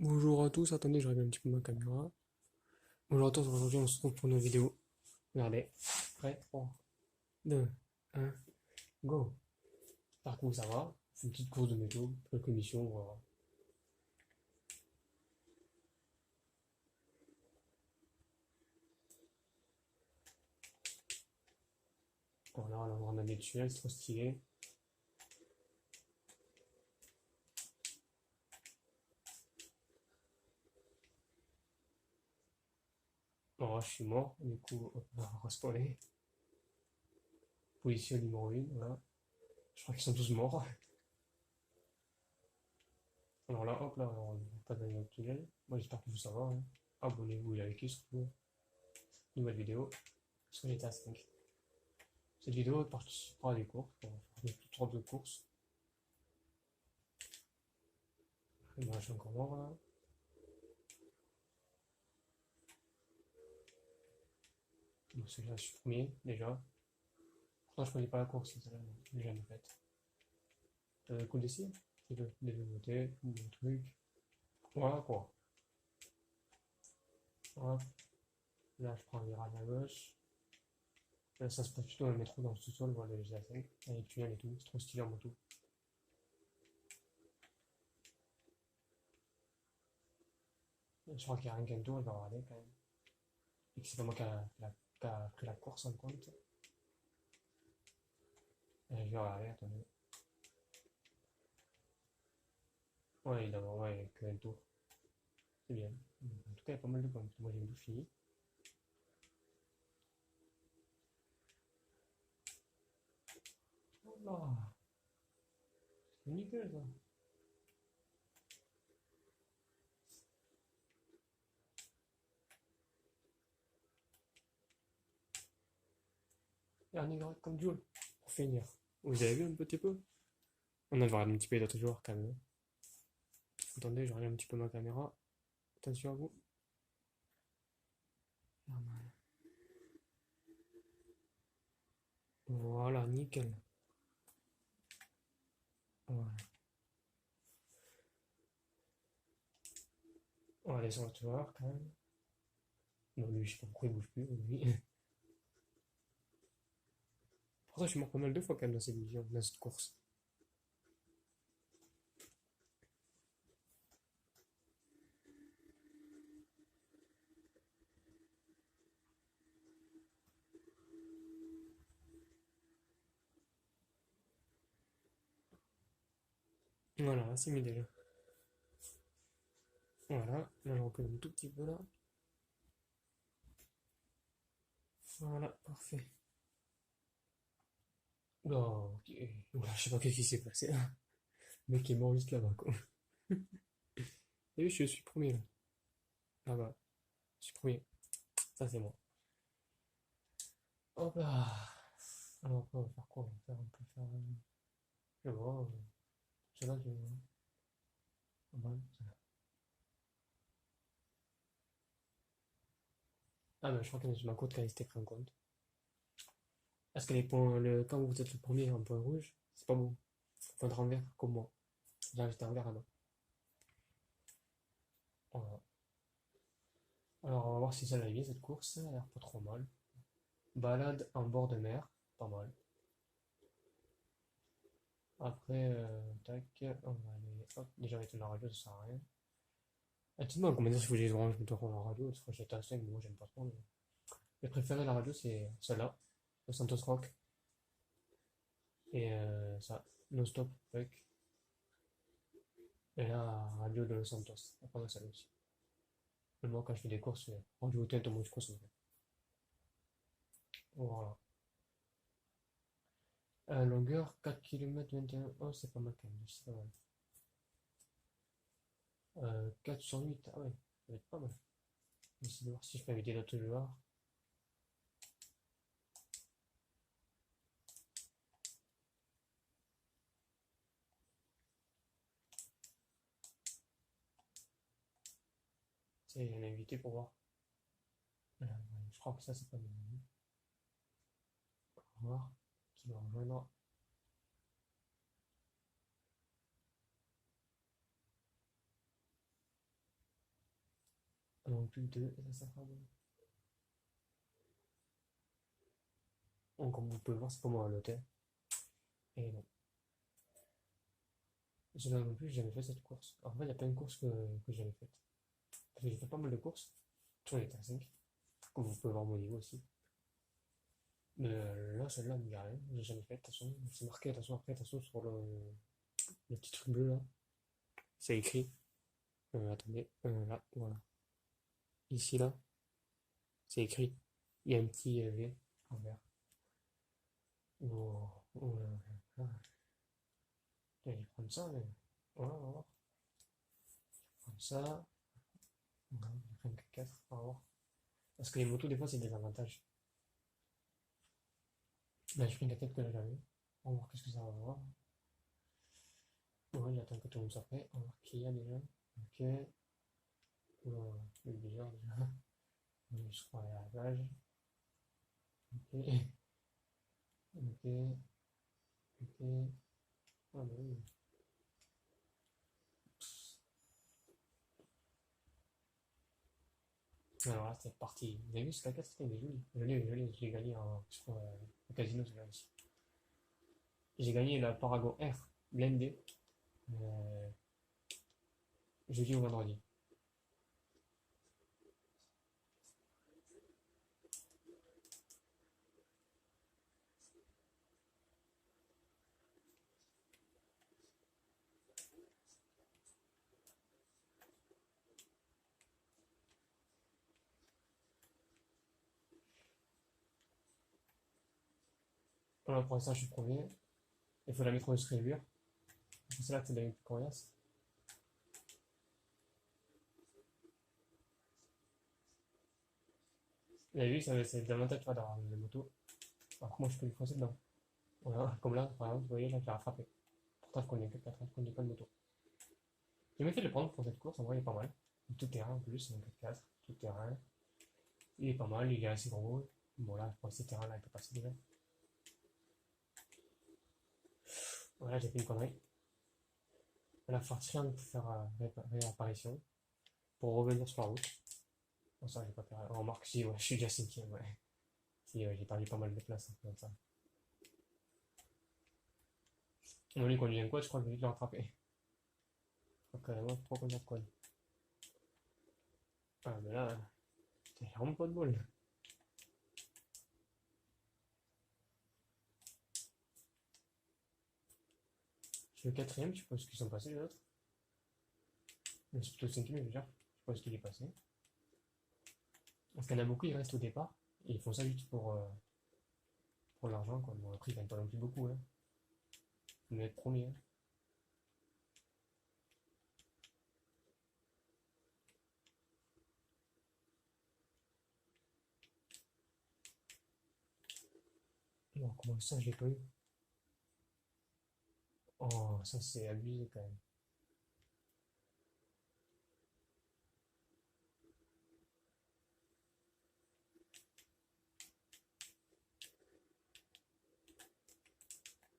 Bonjour à tous, attendez, je regarde un petit peu ma caméra. Bonjour à tous, aujourd'hui on se retrouve pour une vidéo. Regardez, prêt, 3, 2, 1, go. Par contre, ça va, c'est une petite course de météo, quelques missions, voilà. Voilà, on a des tunnels, c'est trop stylé. Bon, je suis mort, du coup, on va respawner. Policier numéro 1, voilà. Je crois qu'ils sont tous morts. Alors là, hop là, on pas dans le tunnel. Moi j'espère que vous ça va, hein. Abonnez-vous et likez surtout. Nouvelle vidéo, parce que j'étais à 5. Cette vidéo participera à des courses, on va faire toutes sortes de courses. Et moi je suis encore mort là. Donc celui-là je suis premier déjà. Pourtant je connais pas la course, celle-là, je l'ai jamais faite. Le coup d'essai, c'est des nouveautés, des trucs. Voilà quoi. Hop, là je prends un virage à gauche. Là ça se passe plutôt dans le métro, dans le sous-sol, voilà le GA5, avec tunnel et tout, c'est trop stylé en moto. Je crois qu'il n'y a rien qu'un tour, il va regarder quand même. Et que c'est pas moi qui a pris la course en compte. Et je vais regarder, attendez. Ouais, évidemment, ouais, qu'un tour. C'est bien. En tout cas, il y a pas mal de points. Moi, j'ai tout fini. Oh là, c'est nickel ça. Dernier grade comme Joule. Pour finir. Vous avez vu un petit peu? On a voir un petit peu les autres joueurs quand même. Attendez, je regarde un petit peu ma caméra. Attention à vous. Voilà, nickel. Voilà. On va aller sur le joueur quand même. Non, lui, je sais pas pourquoi il bouge plus. Lui. Pourtant, je suis mort pas mal de fois quand même dans cette mission, dans cette course. Voilà, c'est mis déjà. Voilà, là, je recule un tout petit peu là. Voilà, parfait. Oula, ok. Oula, je sais pas qu'est-ce qui s'est passé là. Le mec est mort juste là-bas, quoi. Et oui, je suis premier là. Là-bas, je suis premier. Ça, c'est moi. Hop là. Alors, on va faire quoi? On peut faire. Je sais pas. Celle-là, je. Pas mal, celle-là. Ah, mais je crois que c'est ma cote qui a été pris en compte. Parce que les points, quand vous êtes le premier en point rouge, c'est pas bon. Faut être en vert, comme moi. Là, j'étais en vert là-bas. Voilà. Alors, on va voir si ça l'a vie cette course. Ça a l'air pas trop mal. Balade en bord de mer, pas mal. Après, tac, on va aller. Hop, déjà avec la radio, ça sert à rien. Ah, dites-moi comment dire si vous voulez les oranges, je me la radio, parce que j'étais à 5, mais moi j'aime pas trop. J'ai préféré la radio, c'est celle-là, le Santos Rock. Et ça, non-stop, avec. Et là, radio de Los Santos. Après, moi, celle aussi. Mais moi, quand je fais des courses, radio tête, moi je consomme. Voilà. Longueur 4 km 21. Oh, c'est pas mal quand même, c'est pas mal. 4 sur 8, ah ouais, ça va être pas mal. J'essaie de voir si je peux éviter d'autres joueurs. C'est un invité pour voir. Je crois que ça, c'est pas mal. On va voir qui va rejoindre. Il manque plus que deux, et ça fera bon. Donc, comme vous pouvez voir, c'est pas moi à l'hôtel. Et non. Je non plus, j'ai jamais fait cette course. En fait, il y a plein de courses que j'avais faites. Parce que j'ai fait pas mal de courses. Toujours les à 5. Comme vous pouvez voir mon niveau aussi. Mais là, celle-là, il n'y a rien. J'ai jamais fait. Attention, c'est marqué. Attention, après, attention sur le petit truc bleu là. C'est écrit. Attendez. Là, voilà. Ici, là, c'est écrit. Il y a un petit V en vert. Oh, oh là là. Je vais prendre ça, mais. Voilà, on va voir. Comme ça. Voilà, je vais prendre que 4. On va voir. Parce que les motos, des fois, c'est des avantages. Là, je prends la tête que là j'avais. On va voir qu'est-ce que ça va avoir. Ouais, j'attends que tout le monde soit prêt. On va voir qui y a déjà. Ok. Oula, il est déjà. Je crois à la plage. Ok. Ok. Ok. Ah, bah oui. Alors là, c'est parti. Vous avez vu, ce caca, c'était joli. Je l'ai gagné sur le casino, celui-là aussi. J'ai gagné la Paragon R blindé euh, jeudi ou vendredi. Alors, pour l'instant, je suis premier. Il faut la mettre en distribueur. C'est là que c'est devenu plus coriace. Vous avez vu, c'est l'avantage tu vois, d'avoir une moto. Alors que moi, je peux lui foncer dedans. Voilà, comme là, par exemple, vous voyez, là, je l'ai rattrapé. Pourtant, je connais que 4 ans, je connais pas de moto. J'ai même fait le prendre pour cette course, en vrai, il est pas mal. Tout terrain en plus, c'est un 4x4, tout terrain. Il est pas mal, il est assez gros. Bon, là, pour ces terrains-là, il peut passer déjà. Voilà, j'ai fait une connerie. La fortune pour faire réapparition. Pour revenir sur la route. Bon, ça, j'ai pas fait. Remarque, si, ouais, je suis déjà 5ème, ouais. Si, ouais, j'ai perdu pas mal de place, hein, comme ça. On lui conduit un quad, je crois que je vais vite le rattraper. Je crois carrément trop conduire de quad. Ah, mais là, c'est vraiment pas de bol. Je suis le 4ème, je sais pas ce qu'ils sont passés les autres. Mais c'est plutôt le 5ème, je veux dire. Je sais pas ce qu'il est passé. Parce qu'il y en a beaucoup, ils restent au départ. Et ils font ça juste pour l'argent, quoi. Bon, après, ils gagnent pas non plus beaucoup, hein. Mais être premier, hein. Non, comment ça, je l'ai pas eu? Oh, ça, c'est abusé quand même.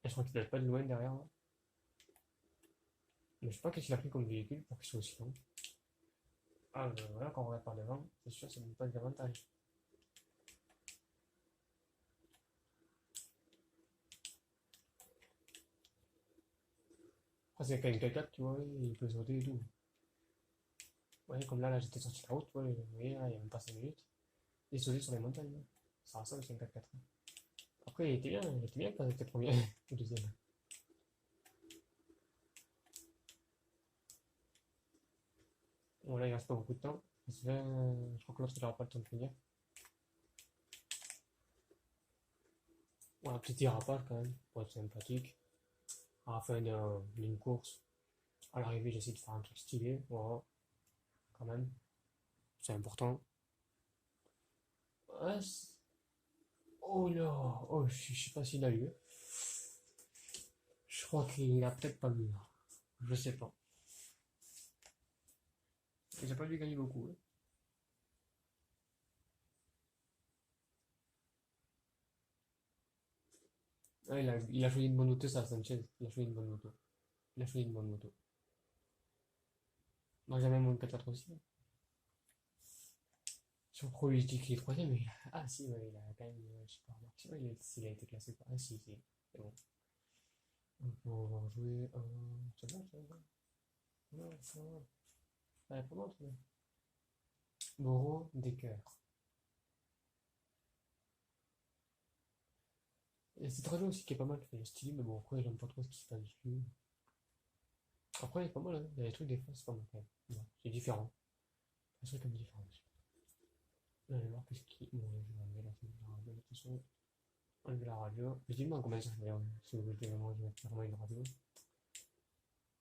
Et je crois qu'il doit pas de loin derrière, là. Mais je sais pas qu'est-ce qu'il a pris comme véhicule pour qu'il soit aussi long. Ah, ben voilà, quand on regarde par devant, c'est sûr, ça ne donne pas d'avantage. Après, c'est quand même quelqu'un, tu vois, il peut sauter et tout. Ouais, comme là, j'étais sorti de la route, tu vois, vous voyez, là, il y a même pas 5 minutes. Et sauter sur les montagnes, hein. Ça ressemble à un 4x4. Après, il était bien quand il était premier, ou deuxième. Bon, là, il reste pas beaucoup de temps. Je crois que l'autre, il aura pas le temps de finir. Bon, un petit dérapage quand même, pour être sympathique. À la fin d'une course, à l'arrivée, j'essaie de faire un truc stylé, voilà, quand même. C'est important. Ouais, oh là, oh, je sais pas s'il a eu. Je crois qu'il a peut-être pas eu. Je sais pas. Il a pas dû gagner beaucoup, hein. Ah, il a choisi une bonne moto, ça, Sanchez. Il a choisi une bonne moto. Il a choisi une bonne moto. Moi, j'aime mon 4 aussi, hein. Sur Pro, il dit qu'il est troisième, mais ah si, ouais, il a quand même, je sais pas, je sais pas s'il a été classé quoi. Ah si, si, c'est bon. Donc, on va en jouer un. C'est bon, c'est bon. Non, ça va. Allez, pas mal, tout. Moreau, Decker. Et c'est très bien aussi qui est pas mal, qui est stylé, mais bon, après, j'aime pas trop ce qui se passe dessus. Après, il est pas mal, hein. Il y a des trucs, des fois, c'est pas mal quand même. Ouais, c'est différent. C'est un truc comme différent aussi. Allez voir qu'est-ce qui. Bon, je vais enlever la radio, de toute façon. Enlever la radio. Je dis, moi, combien ça fait, si vous voulez vraiment, je vais mettre vraiment une radio.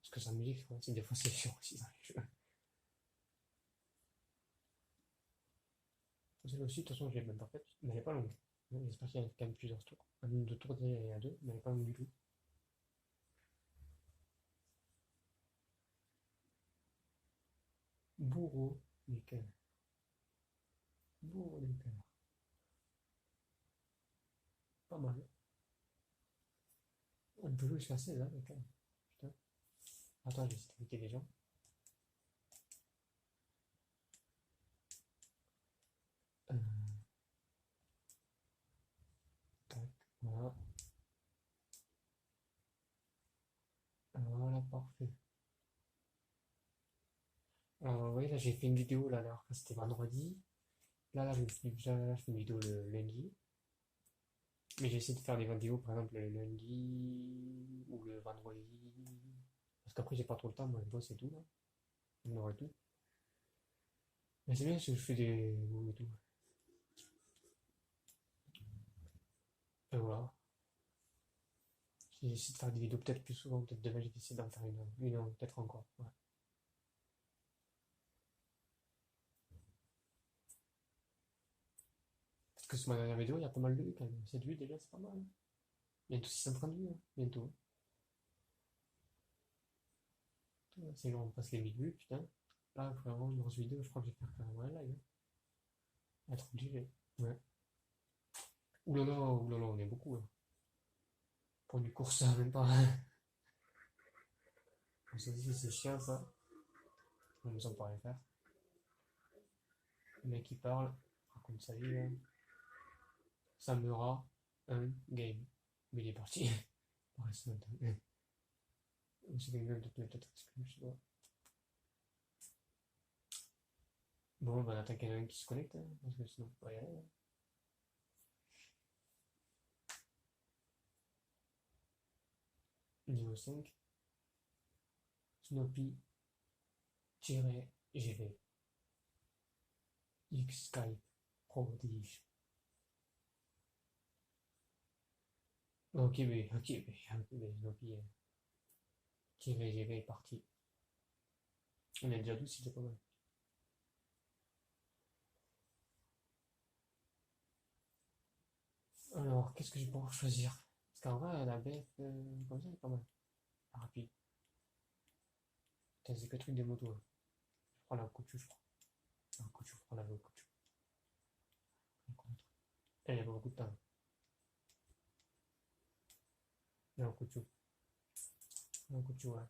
Parce que sa musique, ouais, des fois, c'est chiant aussi dans les jeux. Celle aussi, de toute façon, je l'ai même pas faite, mais elle est pas longue. J'espère qu'il y a quand même plusieurs tours. Un nombre de tours déjà, il y a deux, mais elle est pas longue du tout. Bourreau, nickel. Bourreau, nickel. Pas mal. On peut jouer jusqu'à 16, hein, nickel. Putain. Attends, je vais essayer d'inviter les gens. Euh, tac, voilà. Voilà, parfait. Alors, vous voyez, là, j'ai fait une vidéo, là, alors que c'était vendredi. Là, je fais une vidéo le lundi. Mais j'essaie de faire des vidéos, par exemple, le lundi ou le vendredi. Parce qu'après, j'ai pas trop le temps, moi, je bosse et tout, là. On aurait tout. Mais c'est bien si je fais des vidéos et tout. Et voilà. J'essaie de faire des vidéos peut-être plus souvent, peut-être demain, j'ai décidé d'en faire une peut-être encore. Ouais. Parce que sur ma dernière vidéo, il y a pas mal de vues quand même. 7 vues déjà, c'est pas mal. Bientôt 630 vues, hein. Bientôt. C'est long, on passe les 1000 vues, putain. Là, vraiment, dans cette vidéo, je crois que je vais faire carrément un live, hein. Être obligé. Ouais. Oulala, on est beaucoup, là. Pour une course, même pas. Ça aussi, c'est chiant, ça. On nous en peut rien faire. Le mec qui parle, raconte sa vie, là. Samura, un game. Mais il est parti. Pour rester longtemps. C'est quelqu'un d'autre qui l'a peut-être exclu, je sais pas. Bon, bah, attends qu'il y en a un qui se connecte, hein, parce que sinon, on va y aller, hein. Niveau 5, Snoopy-GV. X-Skype, prodige. Ok, Snoopy, GV est parti. On est déjà 12, c'est déjà pas mal. Alors, qu'est-ce que je pourrais choisir? Parce qu'en vrai, la BF, comme ça, elle est pas mal. Rapide. Putain, c'est que truc des motos, hein. Je prends la couture, je crois. La couture, je prends la couture. Elle, il y a pas beaucoup de temps. La couture. La couture, ouais.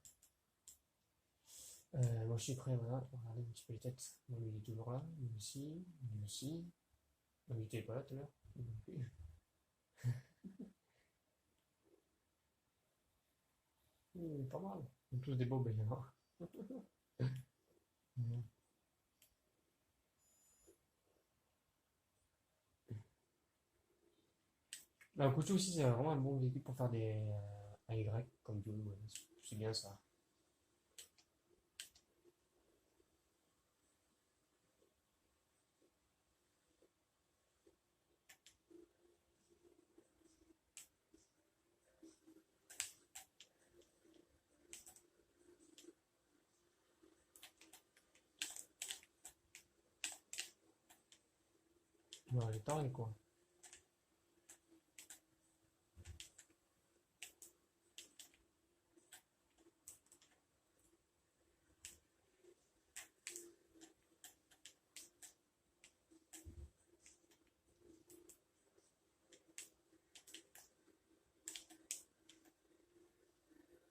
Moi, je suis prêt, voilà. Regardez un petit peu les têtes. Bon, lui, il est toujours là. Lui aussi. Lui aussi. Non, il était pas là tout à l'heure. Pas mal. Ils ont tous des beaux baignards. Mhm. La couture aussi, c'est vraiment un bon véhicule pour faire des AY comme du ouais, c'est bien ça. Ouais, les tarés, quoi.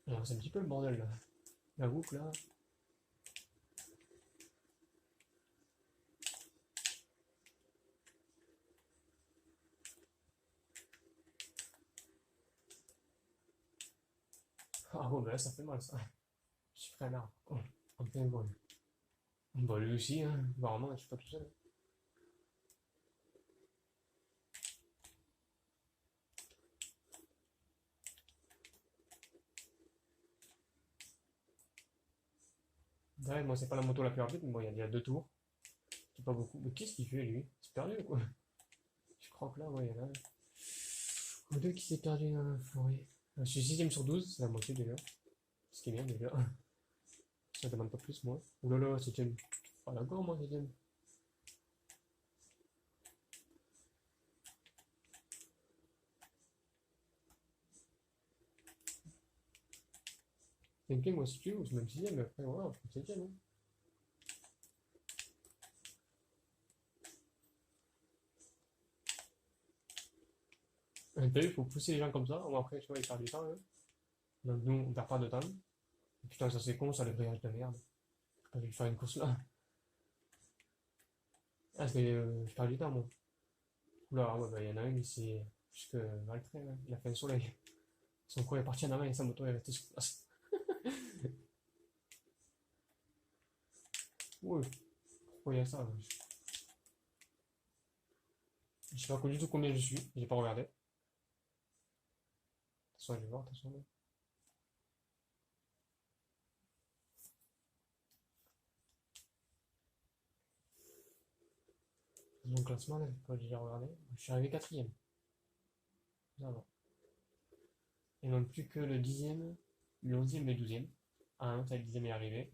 Alors, c'est un petit peu le bordel là. La boucle là. Ah bon, ben là, ça fait mal, ça. Je suis prêt à l'arbre. Oh, en plein vol. Bah, lui aussi, hein. Apparemment, je suis pas tout seul. Ouais, moi, c'est pas la moto la plus rapide, mais bon, il y a deux tours. C'est pas beaucoup. Mais qu'est-ce qu'il fait, lui? C'est perdu, ou quoi? Je crois que là, ouais, il y en a un. Ou deux qui s'est perdu dans la forêt. Je suis 6ème sur 12, c'est la moitié déjà. Ce qui est bien déjà. Ça demande pas plus, moi. Ouh là là, 7ème. Pas d'accord, moi, 7ème. 5ème, moi, si tu veux, ou c'est même 6ème, mais après, voilà, on prend 7ème. Hein. T'as vu, il faut pousser les gens comme ça. Bon, après, tu vois, ils perdent du temps, hein. Donc, nous, on perd pas de temps. Putain, ça c'est con, ça, le grillage de merde. J'ai pas envie de faire une course là. Ah, c'est je perds du temps, moi. Oula, ouais, bah, il y en a un, il s'est. Jusque Valtray, là. Il a fait un soleil. Son cours est parti en avant et sa moto est restée sur place. Ouais, pourquoi il y a ça là. Je sais pas du tout combien je suis, j'ai pas regardé. De toute façon, je vais voir, de toute façon. Mon classement, là, j'ai pas déjà regardé. Je suis arrivé 4ème. Ça va. Il manque plus que le 10ème, le 11ème et le 12ème. Ah non, ça, le 10ème est arrivé.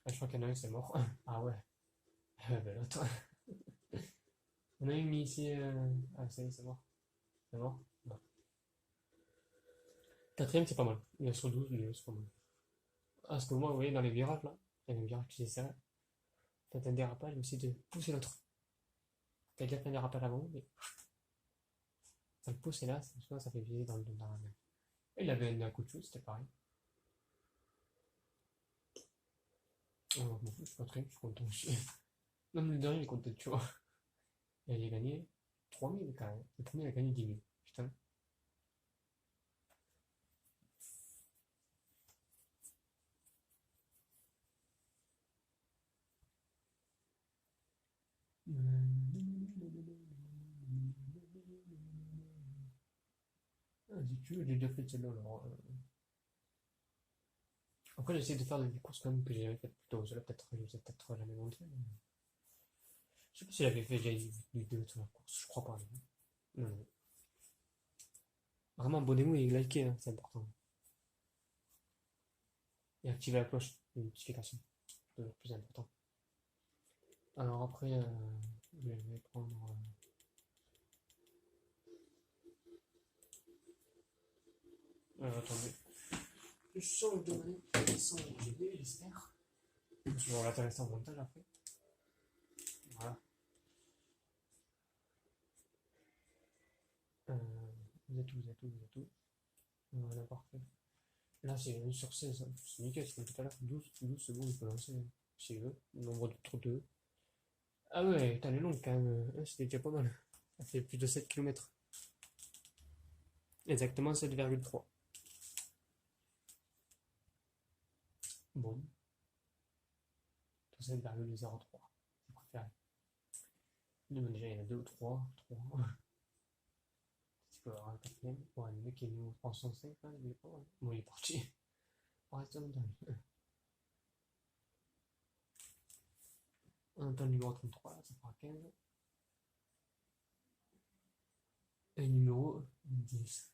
Ah, je crois qu'il y en a un, c'est mort. Ah ouais. Ben l'autre. On a une ici. Ah, ça y est, c'est mort. C'est mort. Non. 4ème, c'est pas mal. Il est sur 12, mais c'est pas mal. Ah, parce que moi, vous voyez, dans les virages là, il y a un virage qui s'est serré. T'as un dérapage, mais c'est de pousser l'autre. T'as déjà fait un dérapage avant, mais ça le pousse et là, ça fait viser dans la main. Et il avait un coup de chou, c'était pareil. Oh, je m'en fous, je suis pas très, je suis content aussi. Même le dernier, il est content, tu vois. Et il a gagné 3000 quand même. Le premier, il a gagné 10 000. Putain. Ah, si tu veux, j'ai déjà fait celle-là. Alors, après, j'essaie de faire des courses quand même que j'ai jamais faites plus tôt. Celle-là, peut-être, je vous ai peut-être jamais montré. Je sais pas si j'avais fait déjà une vidéo sur la course, je crois pas. Non, non. Vraiment, abonnez-vous et likez, hein, c'est important. Et activez la cloche de notification, c'est le plus important. Alors après, je vais prendre. Attendez. Je change de manette sans GD, j'espère. Je vais l'intéresser en montage après. Voilà. Euh, vous êtes où, vous êtes où, vous êtes où? Voilà, parfait. Là, c'est 1 sur 16, hein. C'est nickel, c'est comme tout à l'heure. 12 secondes, il peut lancer, hein, s'il veut. Nombre de trop 2. Ah ouais, t'as les longues quand même. C'était déjà pas mal. Ça fait plus de 7 km. Exactement 7,3. Bon, 7,03. C'est préféré. Déjà, il y en a 2 ou 3. 3. Tu peux avoir un quatrième. Ouais, le mec est venu au 305 là, il est pas mal. Bon, il est parti. On reste dans le temps. On entend le numéro 33, ça fera 15. Et le numéro 10.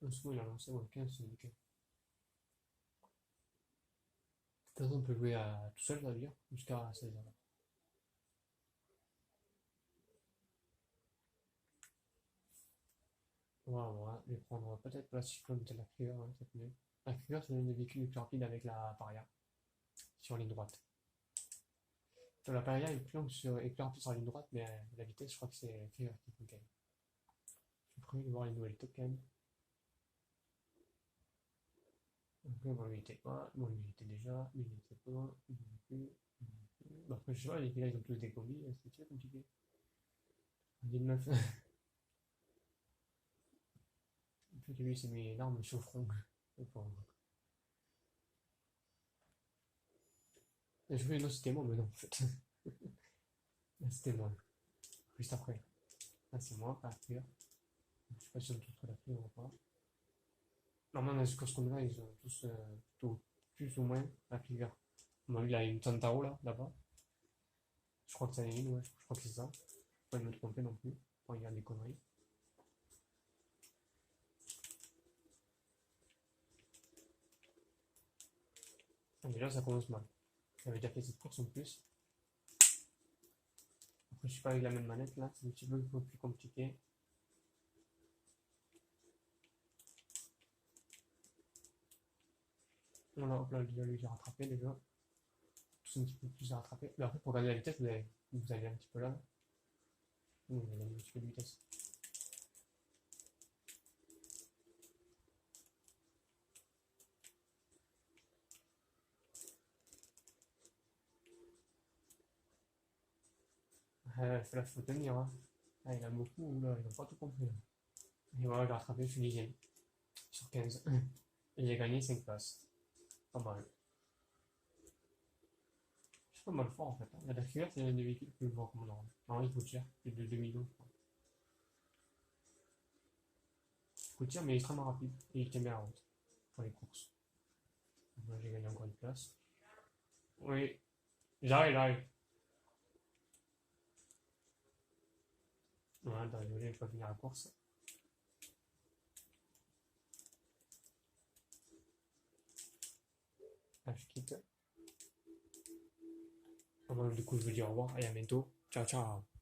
Souvent, il a lancé, ouais, 15, c'est nickel. De toute façon, on peut jouer à tout seul, ça veut dire, jusqu'à 16h. Voilà, voilà. Je vais prendre peut-être la cyclone de la Krieger, hein, cette année. La Krieger, c'est l'un des véhicules les plus rapides avec la Paria, sur ligne droite. La Paria est plus rapide sur la ligne droite, mais la vitesse, je crois que c'est la Krieger qui peut gagner. Je suis prêt de voir les nouvelles tokens. Après, bon, il était pas, bon, il était déjà, mais il était pas, il était plus. Bah, après, je sais pas, les villages ils ont tous des combis, c'est compliqué. On dit 9. fait, lui, c'est mes larmes sur le front. Le pauvre. Et je voulais, non, c'était moi, mais non, en fait. Là, c'était moi. Juste après. Là, c'est moi, à la cuillère. Je sais pas si on trouve la cuillère ou pas. Normalement, dans les courses qu'on a, ils ont tous, tout, plus ou moins, la cuillère. Bon, lui, il a une Tantaro, là-bas. Je crois que ça en est une, ouais, je crois que c'est ça. Faut pas me tromper non plus. Faut pas dire des conneries. Ah, déjà, ça commence mal. J'avais déjà fait cette course en plus. Après, je suis pas avec la même manette là, c'est un petit peu plus compliqué. Voilà, hop là, déjà, lui, j'ai rattrapé déjà. C'est un petit peu plus à rattraper. Mais après, pour gagner la vitesse, vous allez un petit peu là. Vous allez un petit peu de vitesse. Là, faut tenir. Hein. Ah, il a beaucoup, là, il n'a pas tout compris. Là. Et voilà, j'ai rattrapé, je suis 10ème sur 15. Et j'ai gagné 5 places. Pas mal. C'est pas mal fort en fait. Hein. La Dakar, c'est l'un des véhicules plus gros comme on. Non, il coûte cher, plus de 2 millions, je crois. Il coûte cher, mais il est extrêmement rapide. Et il tient bien la route pour les courses. Donc, là, j'ai gagné encore une place. Oui, j'arrive. Ouais, désolé, je vais pas finir la course. Là, je quitte. Du coup, je vous dis au revoir et à bientôt. Ciao, ciao.